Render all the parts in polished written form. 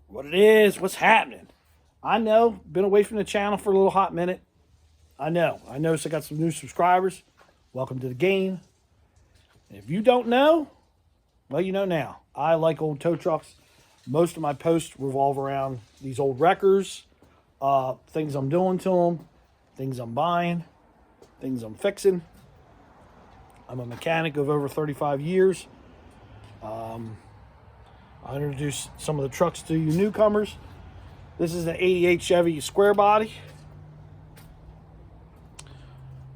What it is, what's happening. I know, been away from the channel for a little hot minute. I noticed I got some new subscribers. Welcome to the game. And if you don't know, well, you know now. I like old tow trucks. Most of my posts revolve around these old wreckers, things I'm doing to them, things I'm buying, things I'm fixing. I'm a mechanic of over 35 years. I'll introduce some of the trucks to you newcomers. This is an 88 Chevy square body.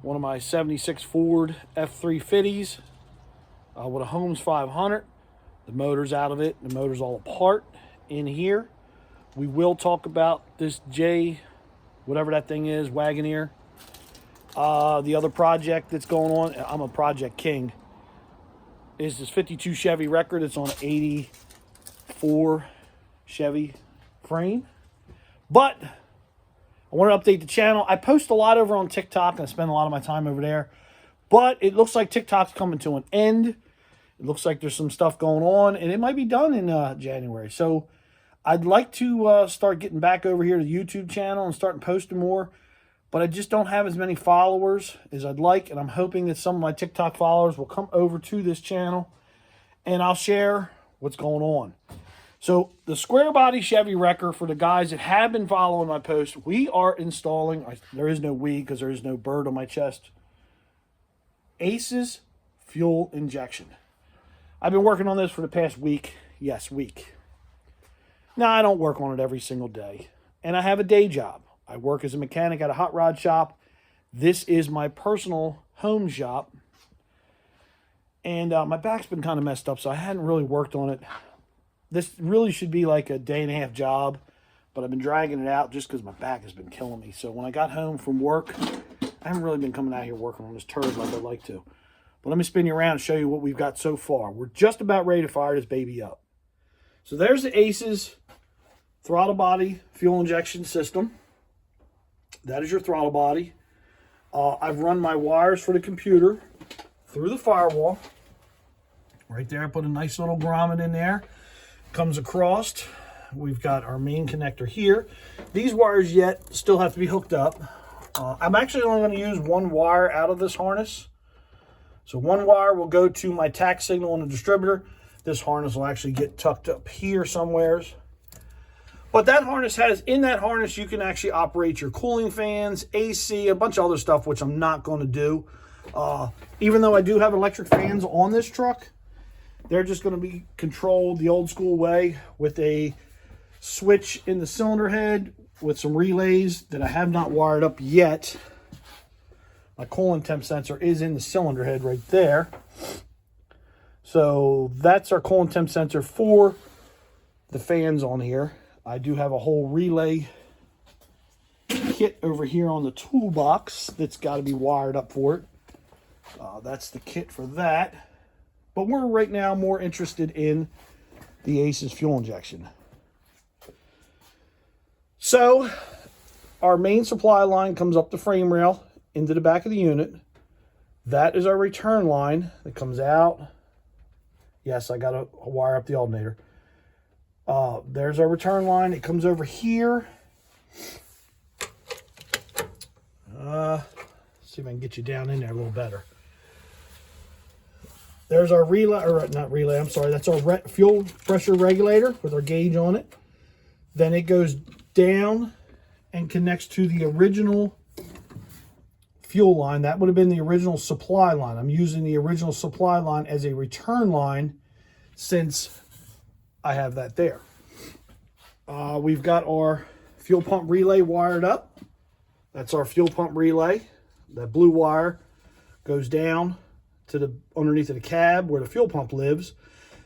One of my 76 Ford F350s with a Holmes 500. The motor's out of it. The motor's all apart in here. We will talk about this J, whatever that thing is, Wagoneer. The other project that's going on, I'm a project king, is this 52 Chevy record. It's on an 84 Chevy frame. But I want to update the channel. I post a lot over on TikTok, and I spend a lot of my time over there. But it looks like TikTok's coming to an end. It looks like there's some stuff going on, and it might be done in January. So I'd like to start getting back over here to the YouTube channel and start posting more. But I just don't have as many followers as I'd like, and I'm hoping that some of my TikTok followers will come over to this channel, and I'll share what's going on. So the square body Chevy wrecker, for the guys that have been following my post, we are installing, there is no we because there is no bird on my chest, ACES fuel injection. I've been working on this for the past week. Yes, week. Now, I don't work on it every single day, and I have a day job. I work as a mechanic at a hot rod shop. This is my personal home shop, and my back's been kind of messed up, so I hadn't really worked on it. This really should be like a day and a half job, but I've been dragging it out just because my back has been killing me. So when I got home from work, I haven't really been coming out here working on this turd like I'd like to. But let me spin you around and show you what we've got so far. We're just about ready to fire this baby up. So there's the ACES throttle body fuel injection system. That is your throttle body. I've run my wires for the computer through the firewall. Right there, I put a nice little grommet in there. Comes across. We've got our main connector here. These wires yet still have to be hooked up. I'm actually only going to use one wire out of this harness. So one wire will go to my tack signal on the distributor. This harness will actually get tucked up here somewheres. But that harness in that harness, you can actually operate your cooling fans, AC, a bunch of other stuff, which I'm not going to do. Even though I do have electric fans on this truck, they're just going to be controlled the old school way with a switch in the cylinder head with some relays that I have not wired up yet. My coolant temp sensor is in the cylinder head right there. So that's our coolant temp sensor for the fans on here. I do have a whole relay kit over here on the toolbox that's got to be wired up for it. That's the kit for that. But we're right now more interested in the ACES fuel injection. So our main supply line comes up the frame rail into the back of the unit. That is our return line that comes out. Yes, I got to wire up the alternator. There's our return line. It comes over here. See if I can get you down in there a little better. There's our relay, or not relay, I'm sorry. That's our fuel pressure regulator with our gauge on it. Then it goes down and connects to the original fuel line. That would have been the original supply line. I'm using the original supply line as a return line since I have that there. We've got our fuel pump relay wired up. That's our fuel pump relay. That blue wire goes down to the underneath of the cab where the fuel pump lives.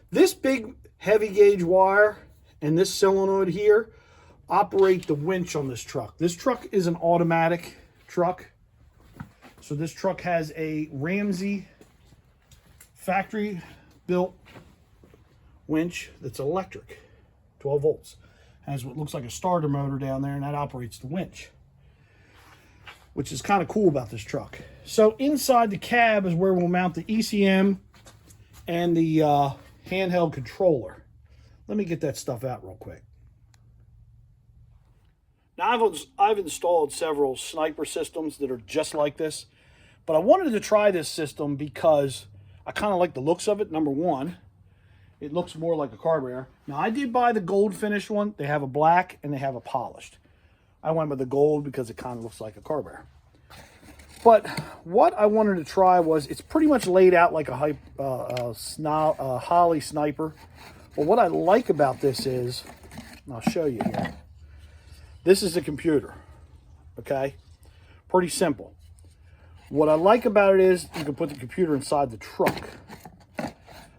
This big heavy gauge wire and this solenoid here operate the winch on this truck. This truck is an automatic truck. So this truck has a Ramsey factory built winch that's electric, 12 volts. Has what looks like a starter motor down there, and that operates the winch, which is kind of cool about this truck. So inside the cab is where we'll mount the ECM and the handheld controller. Let me get that stuff out real quick. Now, I've installed several sniper systems that are just like this, but I wanted to try this system because I kind of like the looks of it. Number one, it looks more like a carburetor. Now, I did buy the gold finish one. They have a black and they have a polished. I went with the gold because it kind of looks like a carburetor. But what I wanted to try was, it's pretty much laid out like a Holley sniper. But what I like about this is, and I'll show you here. This is the computer, okay? Pretty simple. What I like about it is you can put the computer inside the truck.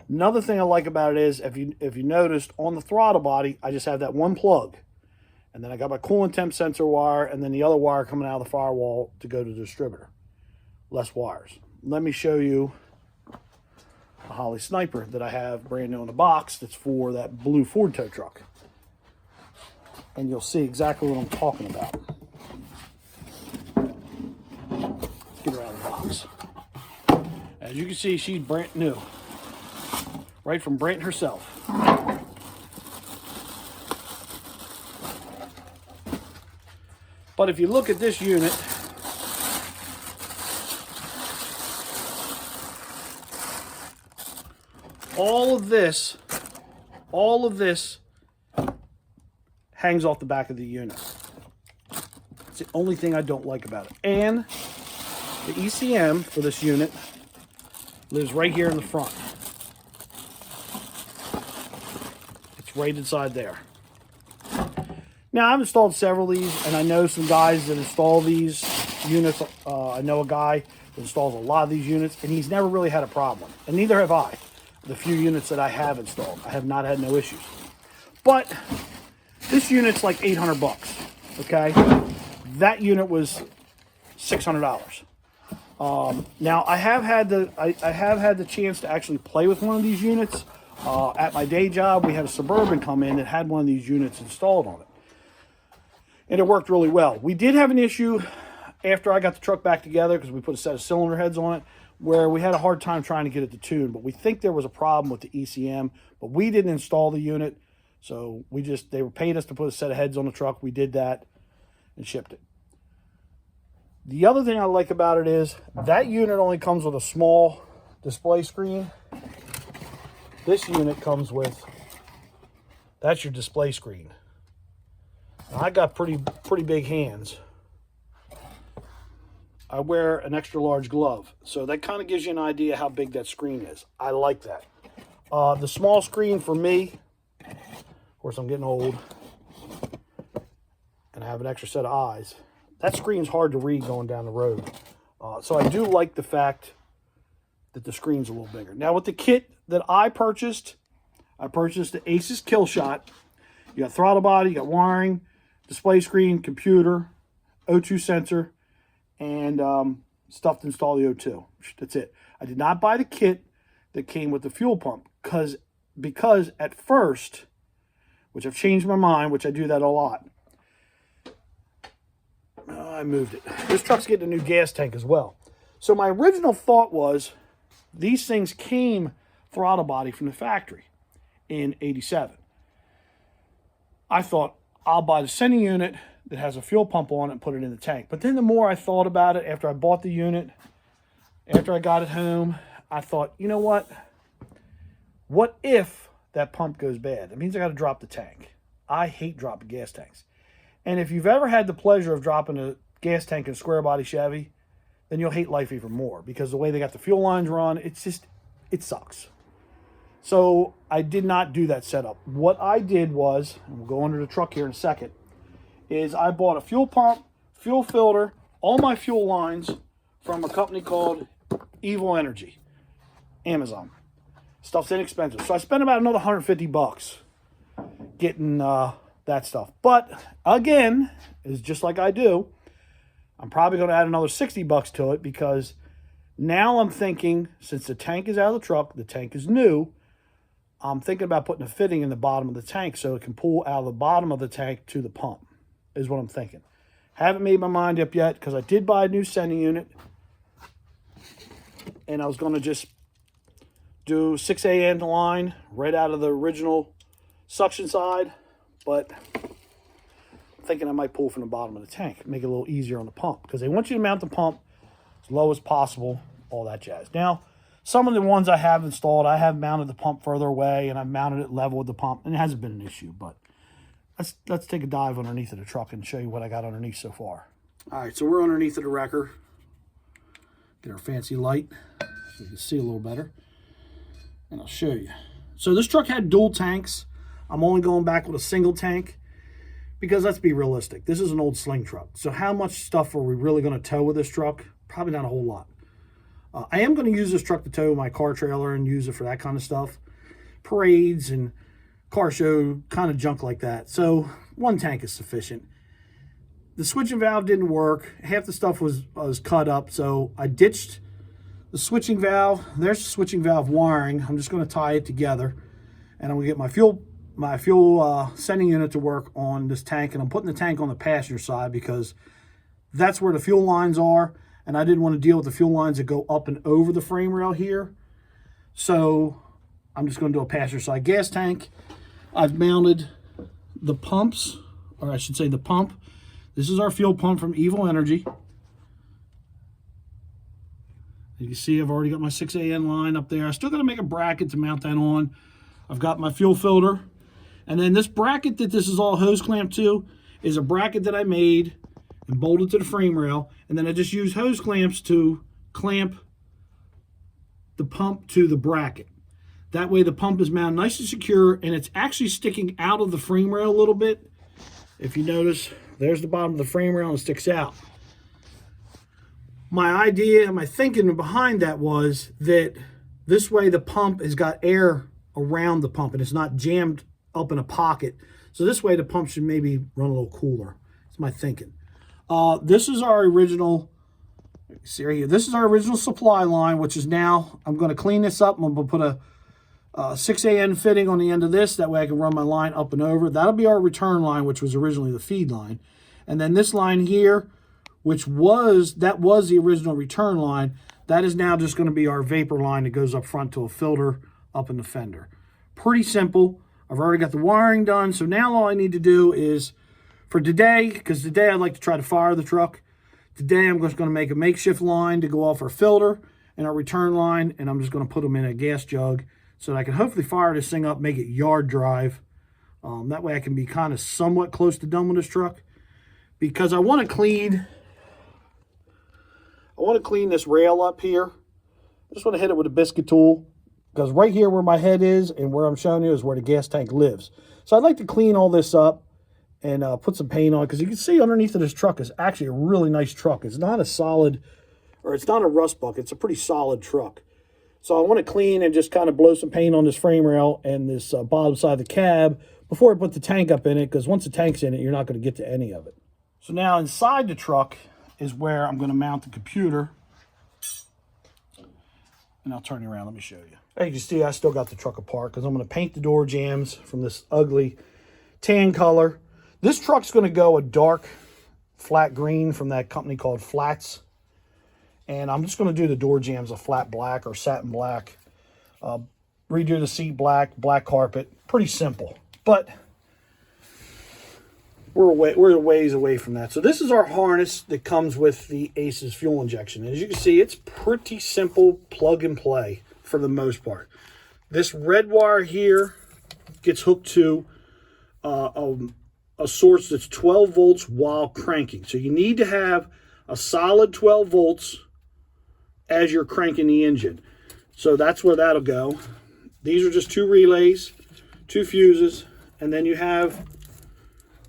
Another thing I like about it is, if you noticed, on the throttle body, I just have that one plug. And then I got my coolant temp sensor wire, and then the other wire coming out of the firewall to go to the distributor. Less wires. Let me show you a Holley sniper that I have brand new in the box that's for that blue Ford tow truck. And you'll see exactly what I'm talking about. Let's get her out of the box. As you can see, she's brand new. Right from Brent herself. But if you look at this unit, all of this hangs off the back of the unit. It's the only thing I don't like about it. And the ECM for this unit lives right here in the front. It's right inside there. Now, I've installed several of these, and I know some guys that install these units. I know a guy that installs a lot of these units, and he's never really had a problem. And neither have I. The few units that I have installed, I have not had no issues. But this unit's like 800 bucks, okay? That unit was $600. Now, I have had the chance to actually play with one of these units. At my day job, we had a Suburban come in that had one of these units installed on it. And it worked really well. We did have an issue after I got the truck back together, because we put a set of cylinder heads on it, where we had a hard time trying to get it to tune. But we think there was a problem with the ECM, but we didn't install the unit. So they were paying us to put a set of heads on the truck. We did that and shipped it. The other thing I like about it is that unit only comes with a small display screen. This unit comes with, that's your display screen. Now, I got pretty big hands. I wear an extra large glove, so that kind of gives you an idea how big that screen is. I like that. The small screen for me, of course I'm getting old, and I have an extra set of eyes. That screen's hard to read going down the road. So I do like the fact that the screen's a little bigger. Now, with the kit that I purchased the Asus Killshot. You got throttle body, you got wiring, display screen, computer, O2 sensor, and stuff to install the O2. That's it. I did not buy the kit that came with the fuel pump because at first, which I've changed my mind, which I do that a lot, I moved it. This truck's getting a new gas tank as well. So my original thought was these things came throttle body from the factory in '87. I thought I'll buy the sending unit that has a fuel pump on it and put it in the tank. But then the more I thought about it after I bought the unit, after I got it home, I thought, you know what? What if that pump goes bad? That means I got to drop the tank. I hate dropping gas tanks. And if you've ever had the pleasure of dropping a gas tank in a square body Chevy, then you'll hate life even more, because the way they got the fuel lines run, it sucks. So I did not do that setup. What I did was, and we'll go under the truck here in a second, is I bought a fuel pump, fuel filter, all my fuel lines from a company called Evil Energy, Amazon. Stuff's inexpensive. So I spent about another 150 bucks getting that stuff. But again, it's just like I do, I'm probably going to add another 60 bucks to it, because now I'm thinking, since the tank is out of the truck, the tank is new, I'm thinking about putting a fitting in the bottom of the tank so it can pull out of the bottom of the tank to the pump, is what I'm thinking. Haven't made my mind up yet, because I did buy a new sending unit, and I was going to just do 6A end line right out of the original suction side, but thinking I might pull from the bottom of the tank, make it a little easier on the pump, because they want you to mount the pump as low as possible, all that jazz. Now, some of the ones I have installed, I have mounted the pump further away, and I've mounted it level with the pump, and it hasn't been an issue. But let's take a dive underneath of the truck and show you what I got underneath so far. All right, so we're underneath of the wrecker. Get our fancy light so you can see a little better, and I'll show you. So this truck had dual tanks. I'm only going back with a single tank because, let's be realistic, this is an old sling truck. So how much stuff are we really going to tow with this truck? Probably not a whole lot. I am going to use this truck to tow my car trailer and use it for that kind of stuff. Parades and car show kind of junk like that. So one tank is sufficient. The switching valve didn't work. Half the stuff was cut up, so I ditched the switching valve. There's the switching valve wiring. I'm just going to tie it together, and I'm going to get my fuel sending unit to work on this tank, and I'm putting the tank on the passenger side because that's where the fuel lines are, and I didn't want to deal with the fuel lines that go up and over the frame rail here. So I'm just going to do a passenger side gas tank. I've mounted the pumps, or I should say the pump. This is our fuel pump from Evil Energy. You can see I've already got my 6AN line up there. I still got to make a bracket to mount that on. I've got my fuel filter. And then this bracket that this is all hose clamped to is a bracket that I made and bolted to the frame rail. And then I just use hose clamps to clamp the pump to the bracket. That way the pump is mounted nice and secure, and it's actually sticking out of the frame rail a little bit. If you notice, there's the bottom of the frame rail and it sticks out. My idea and my thinking behind that was that this way the pump has got air around the pump and it's not jammed up in a pocket. So this way the pump should maybe run a little cooler. That's my thinking. This is our original, see right here, this is our original supply line, which is now, I'm going to clean this up. I'm going to put a 6AN fitting on the end of this. That way I can run my line up and over. That'll be our return line, which was originally the feed line. And then this line here, that was the original return line. That is now just going to be our vapor line that goes up front to a filter up in the fender. Pretty simple. I've already got the wiring done. So now all I need to do is, for today, because today I'd like to try to fire the truck. Today I'm just going to make a makeshift line to go off our filter and our return line. And I'm just going to put them in a gas jug so that I can hopefully fire this thing up, make it yard drive. That way I can be kind of somewhat close to done with this truck. Because I want to clean this rail up here. I just want to hit it with a biscuit tool, because right here where my head is and where I'm showing you is where the gas tank lives. So I'd like to clean all this up and put some paint on, because you can see underneath of this truck is actually a really nice truck. It's not a solid, or it's not a rust bucket. It's a pretty solid truck. So I want to clean and just kind of blow some paint on this frame rail and this bottom side of the cab before I put the tank up in it, because once the tank's in it, you're not going to get to any of it. So now inside the truck is where I'm going to mount the computer. And I'll turn you around. Let me show you. As you can see, I still got the truck apart because I'm going to paint the door jambs from this ugly tan color. This truck's going to go a dark flat green from that company called Flats. And I'm just going to do the door jambs a flat black or satin black. Redo the seat black, black carpet. Pretty simple. But we're a ways away from that. So this is our harness that comes with the Aces fuel injection. As you can see, it's pretty simple plug and play for the most part. This red wire here gets hooked to a source that's 12 volts while cranking. So you need to have a solid 12 volts as you're cranking the engine. So that's where that'll go. These are just 2 relays, 2 fuses, and then you have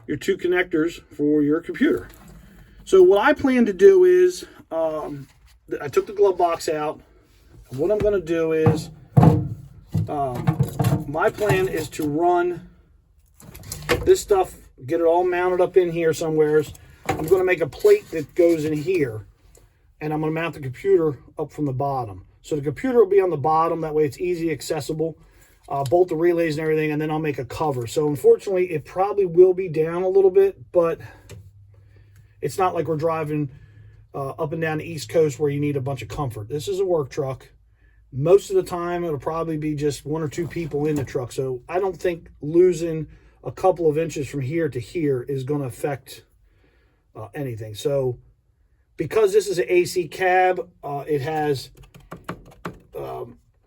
your 2 connectors for your computer. So what I plan to do is, I took the glove box out. What I'm going to do is, my plan is to run this stuff, get it all mounted up in here somewheres. I'm going to make a plate that goes in here, and I'm going to mount the computer up from the bottom. So the computer will be on the bottom. That way it's easy accessible. Bolt the relays and everything, and then I'll make a cover. So unfortunately, it probably will be down a little bit, but it's not like we're driving up and down the East Coast where you need a bunch of comfort. This is a work truck. Most of the time, it'll probably be just 1 or 2 people in the truck. So I don't think losing a couple of inches from here to here is going to affect anything. So because this is an AC cab, it has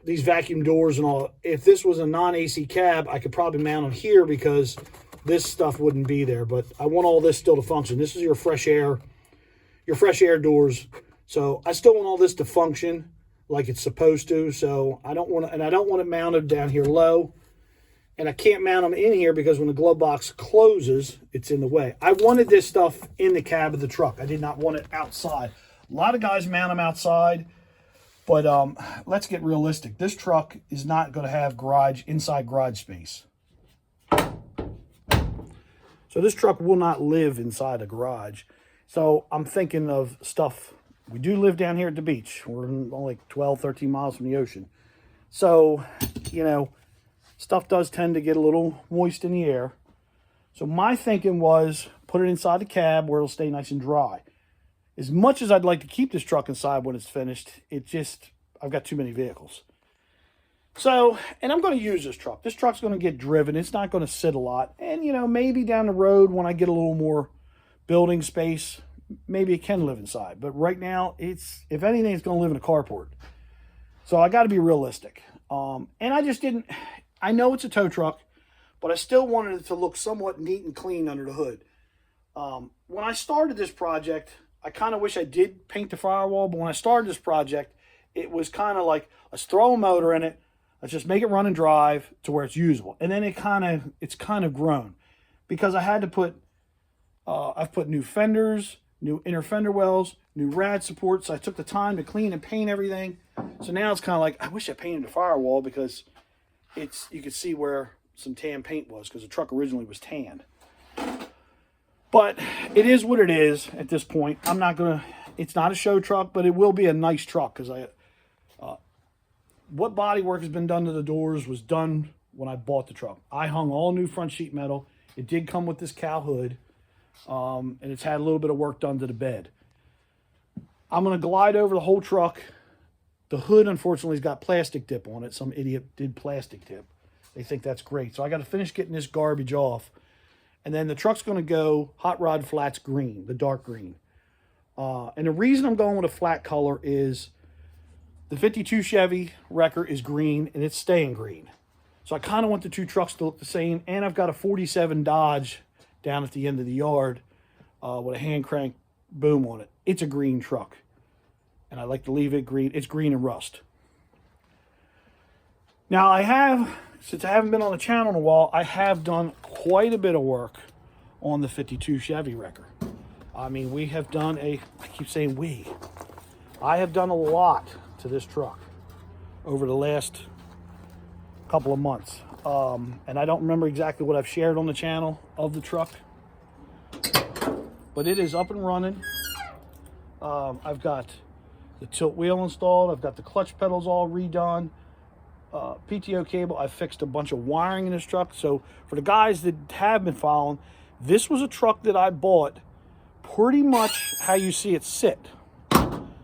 these vacuum doors and all. If this was a non-AC cab, I could probably mount them here because this stuff wouldn't be there. But I want all this still to function. This is your fresh air doors. So I still want all this to function like it's supposed to. So I don't want it mounted down here low. And I can't mount them in here because when the glove box closes, it's in the way. I wanted this stuff in the cab of the truck. I did not want it outside. A lot of guys mount them outside, but let's get realistic. This truck is not going to have inside garage space. So this truck will not live inside a garage. So I'm thinking of stuff. We do live down here at the beach. We're only like 12, 13 miles from the ocean. So, you know, stuff does tend to get a little moist in the air. So my thinking was put it inside the cab where it'll stay nice and dry. As much as I'd like to keep this truck inside when it's finished, I've got too many vehicles. So, and I'm going to use this truck. This truck's going to get driven. It's not going to sit a lot. And, you know, maybe down the road when I get a little more building space, maybe it can live inside. But right now, if anything, it's going to live in a carport. So I got to be realistic. And I know it's a tow truck, but I still wanted it to look somewhat neat and clean under the hood. When I started this project, I kind of wish I did paint the firewall, but when I started this project, it was kind of like, let's throw a motor in it, let's just make it run and drive to where it's usable. And then it's kind of grown because I had to put, I've put new fenders, new inner fender wells, new rad support. So I took the time to clean and paint everything. So now it's kind of like, I wish I painted the firewall because you could see where some tan paint was because the truck originally was tan. But it is what it is at this point. It's not a show truck, but it will be a nice truck because what body work has been done to the doors was done when I bought the truck. I hung all new front sheet metal. It did come with this cow hood, and it's had a little bit of work done to the bed. I'm going to glide over the whole truck. The hood, unfortunately, has got plastic dip on it. Some idiot did plastic dip. They think that's great. So I got to finish getting this garbage off. And then the truck's going to go Hot Rod Flats green, the dark green. And the reason I'm going with a flat color is the 52 Chevy Wrecker is green, and it's staying green. So I kind of want the two trucks to look the same. And I've got a 47 Dodge down at the end of the yard with a hand crank boom on it. It's a green truck. And I like to leave it green. It's green and rust. Now since I haven't been on the channel in a while, I have done quite a bit of work on the 52 Chevy Wrecker. I mean, I have done a lot to this truck over the last couple of months. And I don't remember exactly what I've shared on the channel of the truck, but it is up and running. I've got the tilt wheel installed. I've got the clutch pedals all redone. PTO cable. I fixed a bunch of wiring in this truck. So for the guys that have been following, this was a truck that I bought pretty much how you see it sit.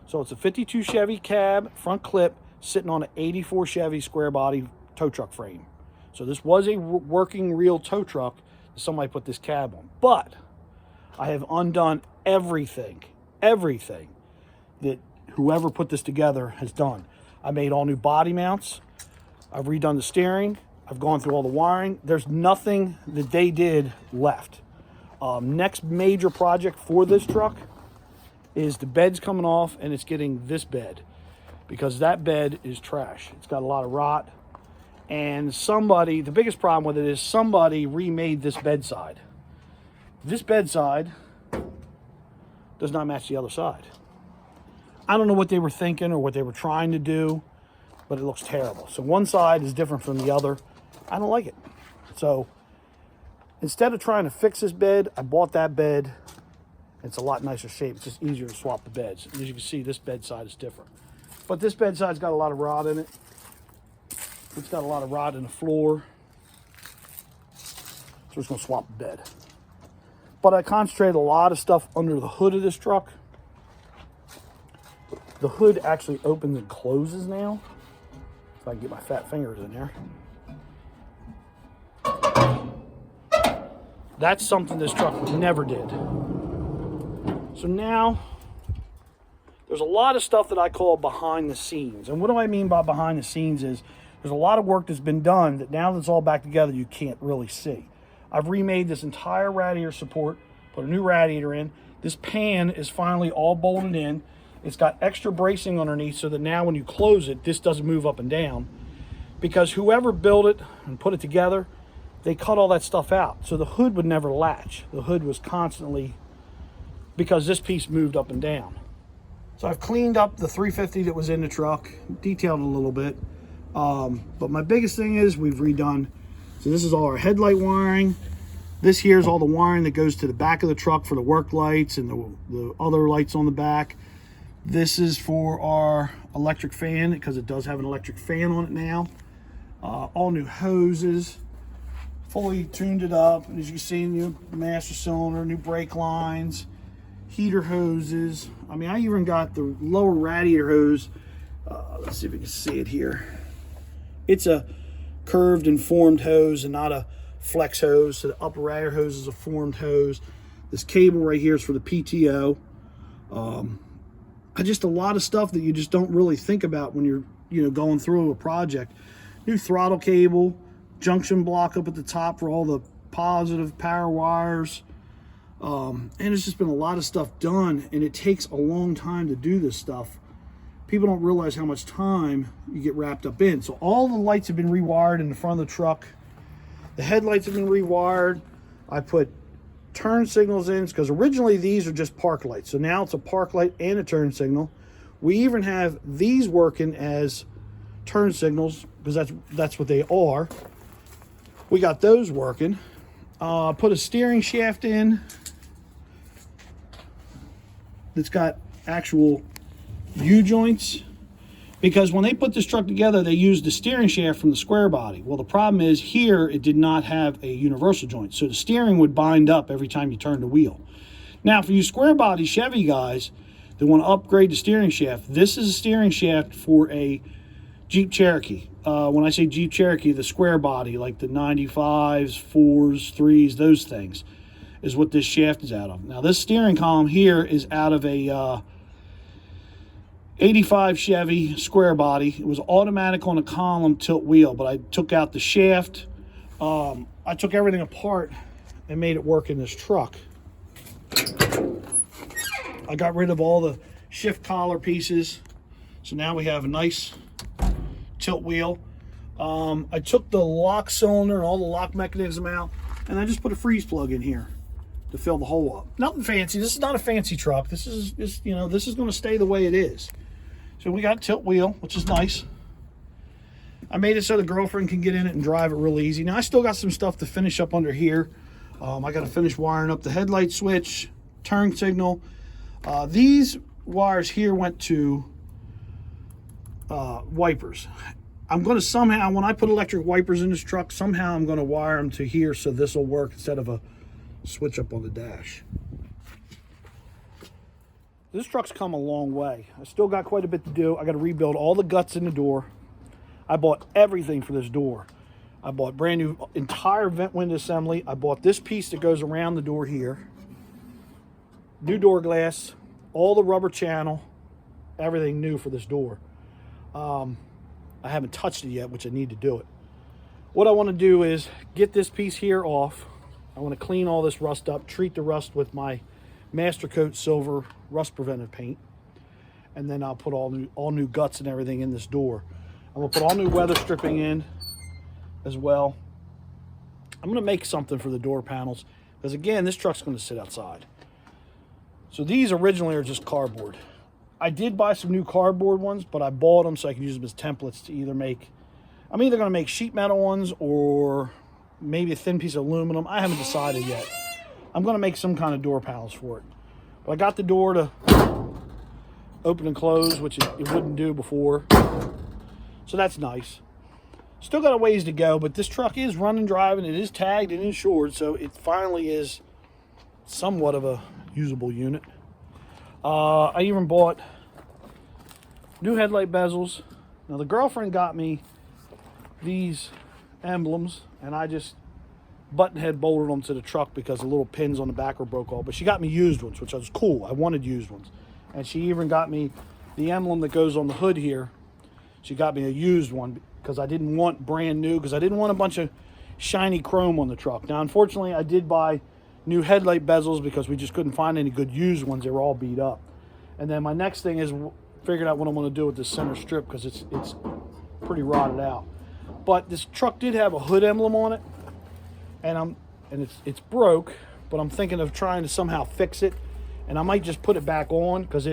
So it's a 52 Chevy cab, front clip, sitting on an 84 Chevy square body tow truck frame. So this was a working real tow truck that somebody put this cab on. But I have undone everything that whoever put this together has done. I made all new body mounts. I've redone the steering. I've gone through all the wiring. There's nothing that they did left. Next major project for this truck is the bed's coming off, and it's getting this bed because that bed is trash. It's got a lot of rot. And the biggest problem with it is somebody remade this bedside. This bedside does not match the other side. I don't know what they were thinking or what they were trying to do, but it looks terrible. So one side is different from the other. I don't like it. So instead of trying to fix this bed, I bought that bed. It's a lot nicer shape. It's just easier to swap the beds. And as you can see, this bedside is different. But this bedside's got a lot of rot in it. It's got a lot of rot in the floor. So we're just gonna swap the bed. But I concentrated a lot of stuff under the hood of this truck. The hood actually opens and closes now. If I can get my fat fingers in there. That's something this truck never did. So now, there's a lot of stuff that I call behind the scenes. And what do I mean by behind the scenes is, there's a lot of work that's been done that now that it's all back together, you can't really see. I've remade this entire radiator support, put a new radiator in. This pan is finally all bolted in. It's got extra bracing underneath so that now when you close it, this doesn't move up and down. Because whoever built it and put it together, they cut all that stuff out. So the hood would never latch. The hood was constantly, because this piece moved up and down. So I've cleaned up the 350 that was in the truck, detailed a little bit. But my biggest thing is we've redone, so this is all our headlight wiring. This here is all the wiring that goes to the back of the truck for the work lights and the other lights on the back. This is for our electric fan, because it does have an electric fan on it now. All new hoses, fully tuned it up. As you can see, new master cylinder, new brake lines, heater hoses. I mean, I even got the lower radiator hose. Let's see if we can see it here. It's a curved and formed hose and not a flex hose. So the upper radiator hose is a formed hose. This cable right here is for the PTO. Just a lot of stuff that you just don't really think about when you're going through a project. New throttle cable, junction block up at the top for all the positive power wires. And it's just been a lot of stuff done, and it takes a long time to do this stuff. People don't realize how much time you get wrapped up in. So all the lights have been rewired in the front of the truck. The headlights have been rewired. I put turn signals in, because originally these are just park lights. So now it's a park light and a turn signal. We even have these working as turn signals, because that's what they are. We got those working. Put a steering shaft in that's got actual U-joints, because when they put this truck together, they used the steering shaft from the square body. Well, the problem is here it did not have a universal joint, so the steering would bind up every time you turned the wheel. Now, for you square body Chevy guys that want to upgrade the steering shaft, this is a steering shaft for a Jeep Cherokee. When I say Jeep Cherokee, the square body, like the 95s, 4s, 3s, those things, is what this shaft is out of. Now, this steering column here is out of a 85 Chevy square body. It was automatic on a column tilt wheel, but I took out the shaft. I took everything apart and made it work in this truck. I got rid of all the shift collar pieces. So now we have a nice tilt wheel. I took the lock cylinder and all the lock mechanism out, and I just put a freeze plug in here to fill the hole up. Nothing fancy. This is not a fancy truck. This is just, this is going to stay the way it is. So we got tilt wheel, which is nice. I made it so the girlfriend can get in it and drive it real easy. Now I still got some stuff to finish up under here. I got to finish wiring up the headlight switch, turn signal. These wires here went to wipers. I'm going to somehow, when I put electric wipers in this truck, somehow I'm going to wire them to here so this will work instead of a switch up on the dash. This truck's come a long way. I still got quite a bit to do. I got to rebuild all the guts in the door. I bought everything for this door. I bought brand new entire vent window assembly. I bought this piece that goes around the door here. New door glass, all the rubber channel, everything new for this door. I haven't touched it yet, which I need to do it. What I want to do is get this piece here off. I want to clean all this rust up, treat the rust with my Master Coat Silver rust preventive paint, and then I'll put all new guts and everything in this door. I'm going to put all new weather stripping in as well. I'm going to make something for the door panels, because again, this truck's going to sit outside. So these originally are just cardboard. I did buy some new cardboard ones, but I bought them so I can use them as templates to either make, I'm either going to make sheet metal ones or maybe a thin piece of aluminum. I haven't decided yet. I'm going to make some kind of door panels for it. But I got the door to open and close, which it wouldn't do before. So that's nice. Still got a ways to go, but this truck is running, driving. It is tagged and insured, so it finally is somewhat of a usable unit. I even bought new headlight bezels. Now the girlfriend got me these emblems, and I just button head bolted them to the truck because the little pins on the back were broke off. But she got me used ones, which was cool. I wanted used ones. And she even got me the emblem that goes on the hood here. She got me a used one because I didn't want brand new, because I didn't want a bunch of shiny chrome on the truck. Now, unfortunately, I did buy new headlight bezels because we just couldn't find any good used ones. They were all beat up. And then my next thing is figuring out what I'm going to do with this center strip, because it's pretty rotted out. But this truck did have a hood emblem on it, and it's broke, but I'm thinking of trying to somehow fix it. And I might just put it back on, because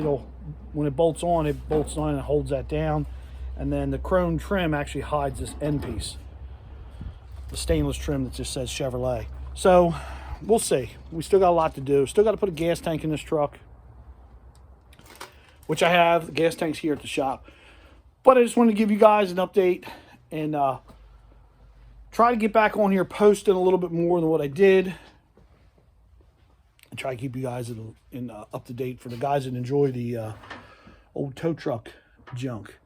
when it bolts on and holds that down. And then the chrome trim actually hides this end piece, the stainless trim that just says Chevrolet. So we'll see. We still got a lot to do. Still got to put a gas tank in this truck, which I have. The gas tank's here at the shop. But I just wanted to give you guys an update and try to get back on here posting a little bit more than what I did, and try to keep you guys in up to date for the guys that enjoy the old tow truck junk.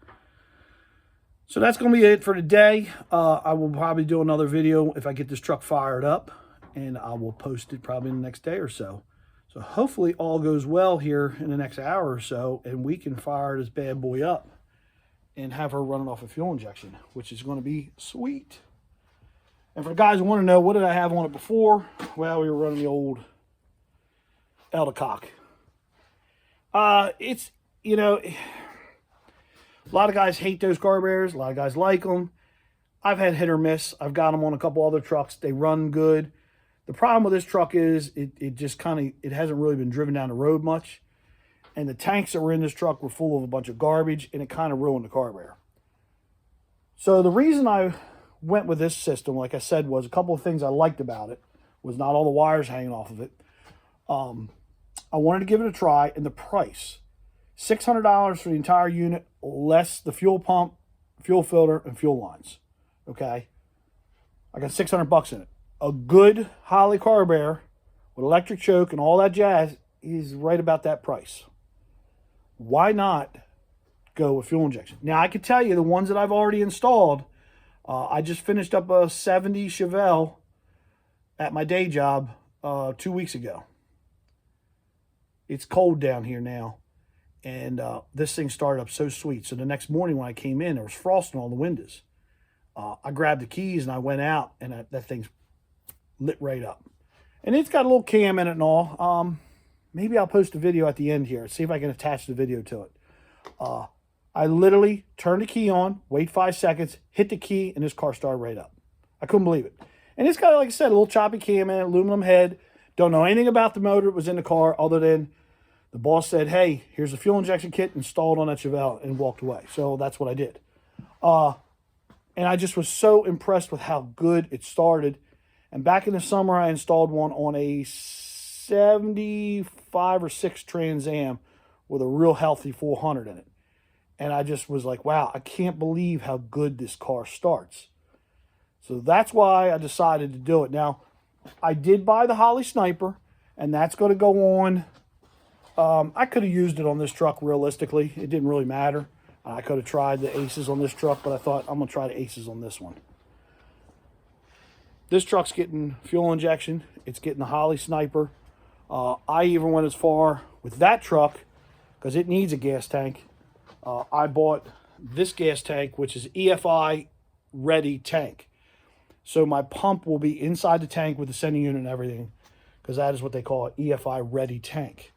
So that's going to be it for today. I will probably do another video if I get this truck fired up, and I will post it probably in the next day or so. So hopefully all goes well here in the next hour or so, and we can fire this bad boy up and have her running off a fuel injection, which is going to be sweet. And for the guys who want to know, what did I have on it before? Well, we were running the old Eldecock. It's, you know, a lot of guys hate those carburetors. A lot of guys like them. I've had hit or miss. I've got them on a couple other trucks. They run good. The problem with this truck is it just kind of, it hasn't really been driven down the road much. And the tanks that were in this truck were full of a bunch of garbage, and it kind of ruined the carburetor. So the reason I went with this system, like I said, was a couple of things I liked about it. Was not all the wires hanging off of it. I wanted to give it a try, and the price. $600 for the entire unit, less the fuel pump, fuel filter, and fuel lines. Okay? I got $600 in it. A good Holley carburetor with electric choke and all that jazz is right about that price. Why not go with fuel injection? Now, I can tell you the ones that I've already installed, I just finished up a 70 Chevelle at my day job 2 weeks ago. It's cold down here now. And this thing started up so sweet. So the next morning when I came in, there was frost on all the windows. I grabbed the keys and I went out, and that thing's lit right up. And it's got a little cam in it and all. Maybe I'll post a video at the end here. See if I can attach the video to it. I literally turned the key on, wait 5 seconds, hit the key, and this car started right up. I couldn't believe it. And it's got, like I said, a little choppy cam in it, aluminum head. Don't know anything about the motor that was in the car other than the boss said, hey, here's a fuel injection kit installed on that Chevelle, and walked away. So that's what I did. And I just was so impressed with how good it started. And back in the summer, I installed one on a 75 or 6 Trans Am with a real healthy 400 in it. And I just was like, wow, I can't believe how good this car starts. So that's why I decided to do it. Now, I did buy the Holley Sniper, and that's going to go on. I could have used it on this truck realistically. It didn't really matter. I could have tried the Aces on this truck, but I thought I'm going to try the Aces on this one. This truck's getting fuel injection. It's getting the Holley Sniper. I even went as far with that truck, because it needs a gas tank. I bought this gas tank, which is EFI ready tank. So my pump will be inside the tank with the sending unit and everything, because that is what they call it, EFI ready tank.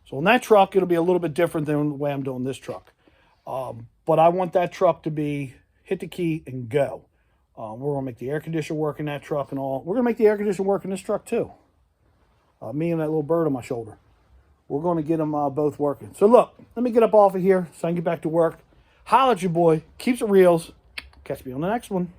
So on that truck, it'll be a little bit different than the way I'm doing this truck. But I want that truck to be hit the key and go. We're going to make the air conditioner work in that truck and all. We're going to make the air conditioner work in this truck too. Me and that little bird on my shoulder. We're going to get them both working. So look, let me get up off of here so I can get back to work. Holla at your boy. Keeps it reals. Catch me on the next one.